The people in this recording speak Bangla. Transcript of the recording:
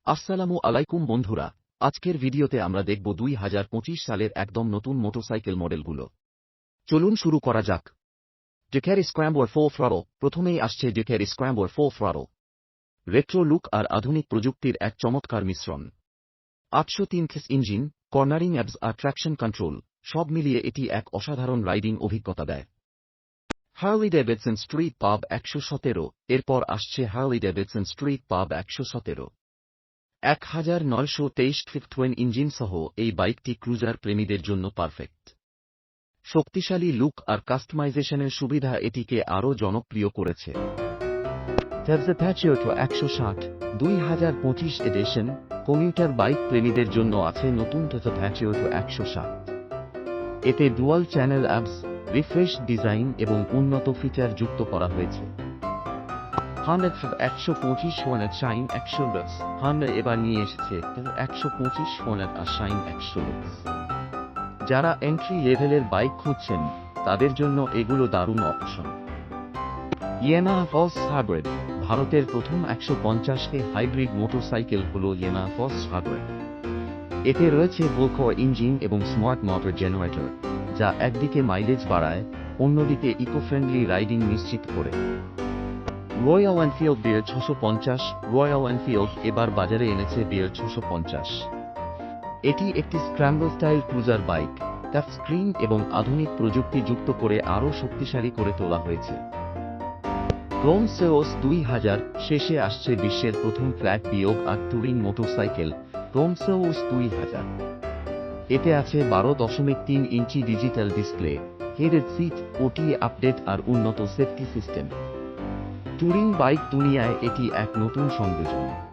আসসালামু আলাইকুম বন্ধুরা, আজকের ভিডিওতে আমরা দেখব 2025 সালের একদম নতুন মোটরসাইকেল মডেলগুলো। চলুন শুরু করা যাক। Ducati Scrambler 4 Throttle। প্রথমেই আসছে Ducati Scrambler 4 Throttle। Retro look আর আধুনিক প্রযুক্তির এক চমৎকার মিশ্রণ। 803 সিসি ইঞ্জিন, কর্নারিং অ্যাবস আর ট্র্যাকশন কন্ট্রোল, সব মিলিয়ে এটি এক অসাধারণ রাইডিং অভিজ্ঞতা দেয়। হার্লি ডেভিডসন স্ট্রিট পাব 117। এরপর আসছে হার্লি ডেভিডসন স্ট্রিট পাব 117। 1923 ফিফথ টুইন ইঞ্জিন সহ এই বাইকটি ক্রুজার প্রেমীদের জন্য পারফেক্ট। শক্তিশালী লুক আর কাস্টমাইজেশনের সুবিধা এটিকে আরও জনপ্রিয় করেছে। Tesla Pacioto 160 2025 edition. Commuter bike প্রেমীদের জন্য আছে নতুন Tesla Pacioto 160। এতে dual channel ABS, refresh design এবং উন্নত ফিচার যুক্ত করা হয়েছে। Honda 125 Hornet Shine 100 Lux। Honda এবার নিয়ে এসেছে 125 Hornet আর Shine 100 Lux। যারা এন্ট্রি লেভেলের বাইক খুঁজছেন তাদের জন্য এগুলো দারুণ অপশন। Yamaha Pulse Hybrid। ভারতের প্রথম 150 হাইব্রিড মোটরসাইকেল হল Yamaha Pulse Hybrid। এতে রয়েছে ভোল্কো ইঞ্জিন এবং স্মার্ট মোটর জেনারেটর, যা একদিকে মাইলেজ বাড়ায়, অন্যদিকে ইকো-ফ্রেন্ডলি রাইডিং নিশ্চিত করে। রয়্যাল এনফিল্ড বিয়ার 650। রয়্যাল এনফিল্ড এবার বাজারে এনেছে বিয়ার 650। এটি একটি scramble style cruiser bike, touch screen এবং আধুনিক প্রযুক্তি যুক্ত করে আরও শক্তিশালী করে তোলা হয়েছে। ক্রোম সেওস 2000। শেষে আসছে বিশ্বের প্রথম ফ্ল্যাট বিয়োগ আর টুরিং মোটরসাইকেল ক্রোম সেওস 2000। এতে আছে 12.3 ইঞ্চি digital display, heated seat, OTA update আর উন্নত সেফটি সিস্টেম। টুরিং বাইক দুনিয়ায় এটি এক নতুন সংযোজন।